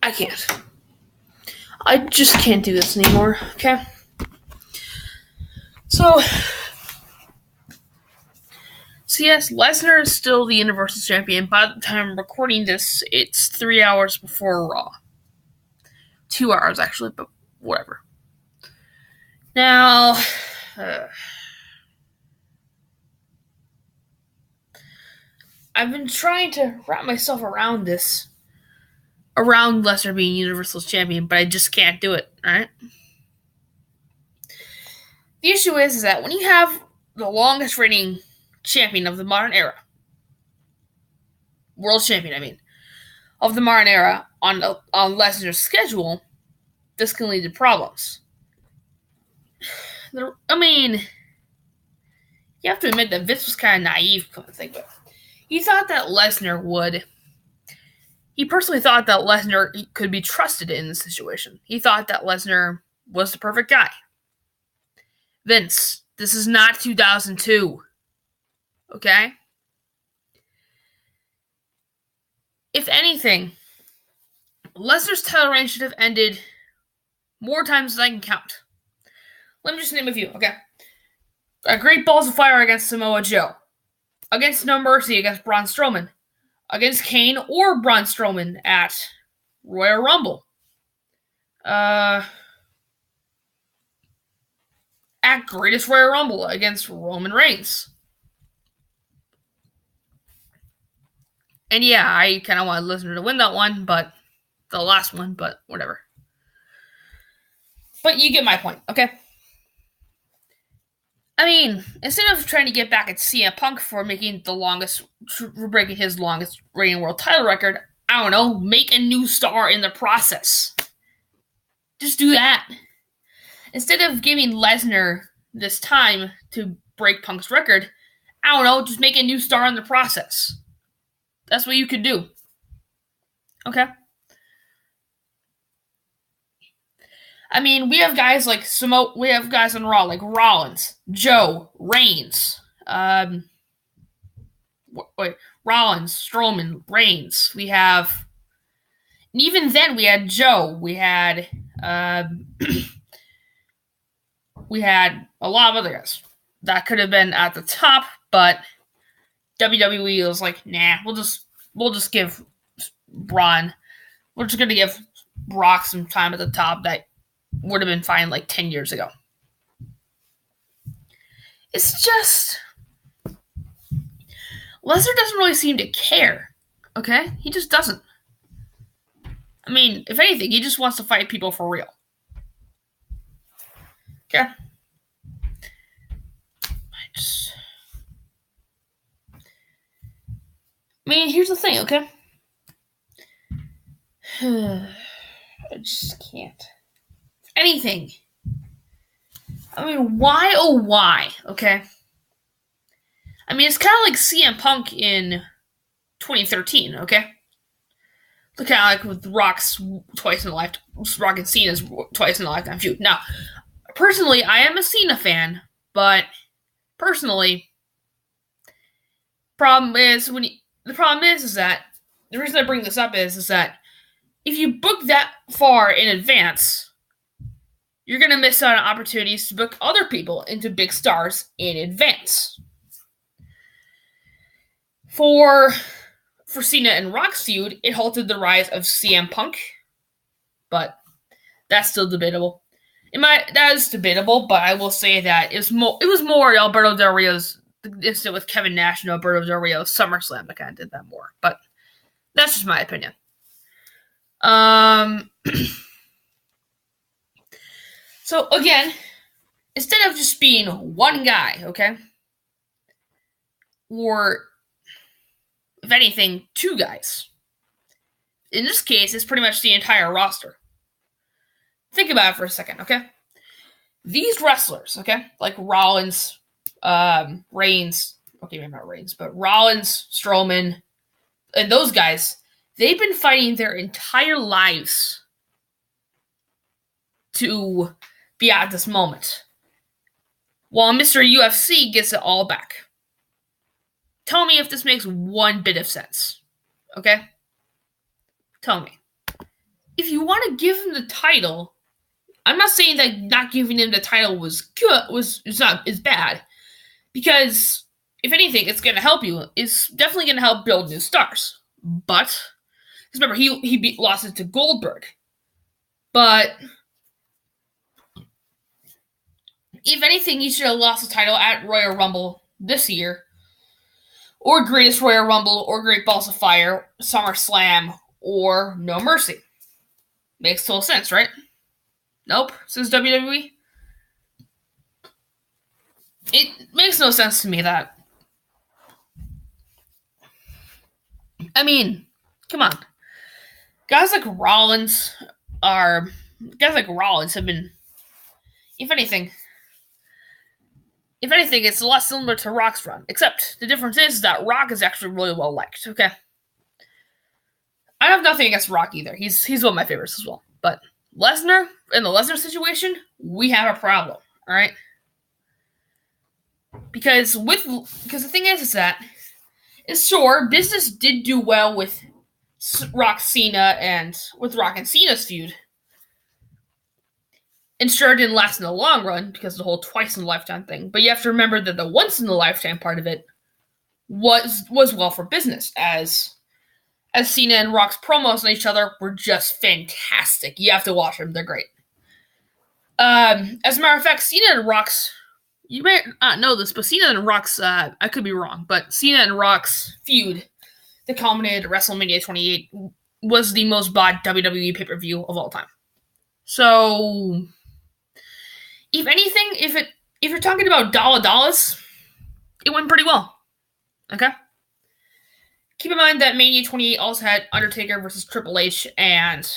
I can't. I just can't do this anymore, okay? So yes, Lesnar is still the Universal Champion. By the time I'm recording this, it's 3 hours before Raw. 2 hours, actually, but whatever. Now, I've been trying to wrap myself around this, around Lesnar being Universal Champion, but I just can't do it, alright? The issue is that when you have the longest reigning champion of the modern era, world champion, I mean, of the modern era on Lesnar's schedule, this can lead to problems. I mean, you have to admit that Vince was kind of naive, come to think of it. He thought that Lesnar would. He personally thought that Lesnar could be trusted in this situation. He thought that Lesnar was the perfect guy. Vince, this is not 2002. Okay? If anything, Lesnar's title reign should have ended more times than I can count. Let me just name a few, okay? A Great Balls of Fire against Samoa Joe. Against No Mercy against Braun Strowman. Against Kane or Braun Strowman at Royal Rumble. At Greatest Royal Rumble against Roman Reigns. And yeah, I kind of wanted Lesnar to win that one, but the last one, but whatever. But you get my point, okay? I mean, instead of trying to get back at CM Punk for breaking his longest reigning world title record, I don't know, make a new star in the process. Just do that. Instead of giving Lesnar this time to break Punk's record, I don't know, just make a new star in the process. That's what you could do. Okay? I mean, we have guys like we have guys on Raw like Rollins, Joe, Reigns. Rollins, Strowman, Reigns. We have, and even then we had Joe. We had, we had a lot of other guys that could have been at the top, but WWE was like, nah, we'll just give Braun. We're just gonna give Brock some time at the top that would have been fine like 10 years ago. It's just Lesnar doesn't really seem to care. Okay? He just doesn't. I mean, if anything, he just wants to fight people for real. Okay? I mean, here's the thing, okay? I just can't. Anything. I mean, why oh why, okay? I mean, it's kind of like CM Punk in 2013, okay? Kind of like with Rock's Rock and Cena's twice in a lifetime feud. Now, personally, I am a Cena fan, but personally, the problem is that the reason I bring this up is that if you book that far in advance, you're going to miss out on opportunities to book other people into big stars in advance. For Cena and Rock's feud, it halted the rise of CM Punk, but that's still debatable. That is debatable, but I will say that it was more Alberto Del Rio's incident with Kevin Nash and Alberto Del Rio's SummerSlam that kind of did that more, but that's just my opinion. So, again, instead of just being one guy, okay? Or, if anything, two guys. In this case, it's pretty much the entire roster. Think about it for a second, okay? These wrestlers, okay? Like Rollins, Reigns, okay, maybe not Reigns, but Rollins, Strowman, and those guys, they've been fighting their entire lives to be at this moment. While Mr. UFC gets it all back. Tell me if this makes one bit of sense. Okay? Tell me. if you want to give him the title, I'm not saying that not giving him the title was good, is bad, because if anything, it's going to help you. It's definitely going to help build new stars. But because remember, lost it to Goldberg. But if anything, he should have lost the title at Royal Rumble this year, or Greatest Royal Rumble, or Great Balls of Fire, SummerSlam, or No Mercy. Makes total sense, right? Nope, says WWE. It makes no sense to me that. I mean, come on. Guys like Rollins have been, if anything, it's a lot similar to Rock's run. Except the difference is that Rock is actually really well liked. Okay, I have nothing against Rock either. He's one of my favorites as well. But Lesnar, in the Lesnar situation, we have a problem. All right, because the thing is that sure, business did do well with Rock and Cena's feud. And sure, it didn't last in the long run because of the whole twice in a lifetime thing. But you have to remember that the once in a lifetime part of it was well for business, as Cena and Rock's promos on each other were just fantastic. You have to watch them; they're great. As a matter of fact, Cena and Rock's, you may not know this, but Cena and Rock's, I could be wrong, but Cena and Rock's feud that culminated at WrestleMania 28 was the most bought WWE pay-per-view of all time. So, if anything, if you're talking about dollars, it went pretty well. Okay? Keep in mind that Mania 28 also had Undertaker versus Triple H and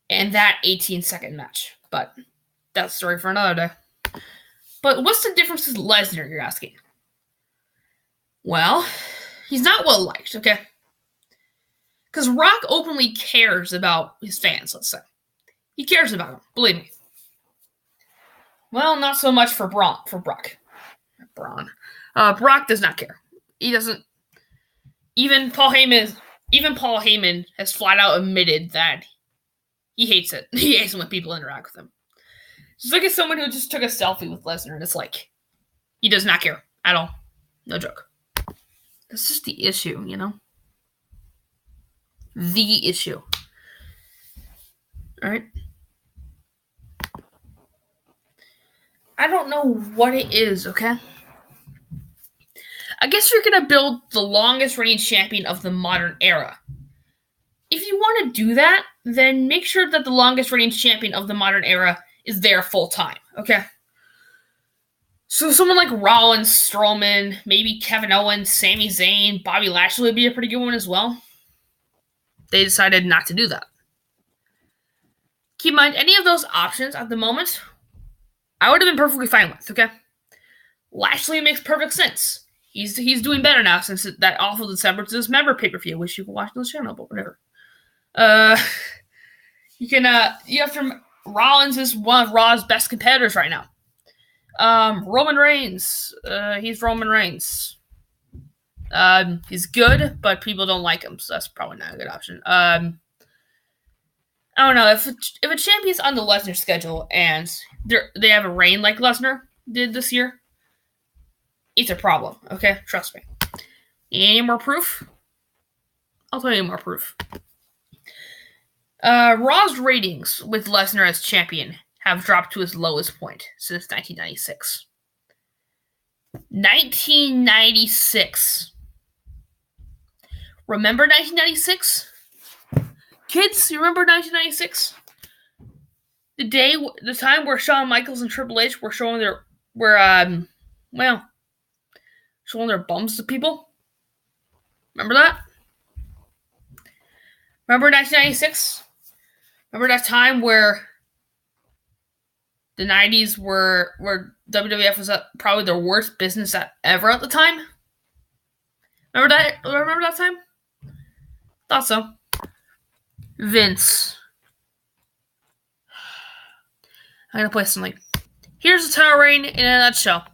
that 18-second match. But that's a story for another day. But what's the difference with Lesnar, you're asking? Well, he's not well liked, okay? Because Rock openly cares about his fans, let's say. He cares about them, believe me. Well, not so much for Brock. Brock does not care. He doesn't. Even Paul Heyman has flat out admitted that he hates it. He hates when people interact with him. Just look at someone who just took a selfie with Lesnar, and it's like, he does not care at all. No joke. That's just the issue, you know? The issue. Alright? I don't know what it is, okay? I guess you're gonna build the longest reigning champion of the modern era. If you want to do that, then make sure that the longest reigning champion of the modern era is there full time, okay? So someone like Rollins, Strowman, maybe Kevin Owens, Sami Zayn, Bobby Lashley would be a pretty good one as well. They decided not to do that. Keep in mind, any of those options at the moment, I would have been perfectly fine with, okay? Lashley makes perfect sense. He's doing better now since that awful December to Dismember pay-per-view, which you can watch on the channel, but whatever. Rollins is one of Raw's best competitors right now. Roman Reigns, he's Roman Reigns. He's good, but people don't like him, so that's probably not a good option. I don't know, if a champion's on the Lesnar schedule and they have a reign like Lesnar did this year, it's a problem, okay? Trust me. Any more proof? I'll tell you more proof. Raw's ratings with Lesnar as champion have dropped to its lowest point since 1996. 1996. Remember 1996? Kids, you remember 1996? The time where Shawn Michaels and Triple H were showing their bums to people? Remember that? Remember 1996? Remember that time where the 90s where WWF was at probably their worst business ever at the time? Remember that time? Thought so. Vince. I'm gonna play something. Here's the title reign in a nutshell.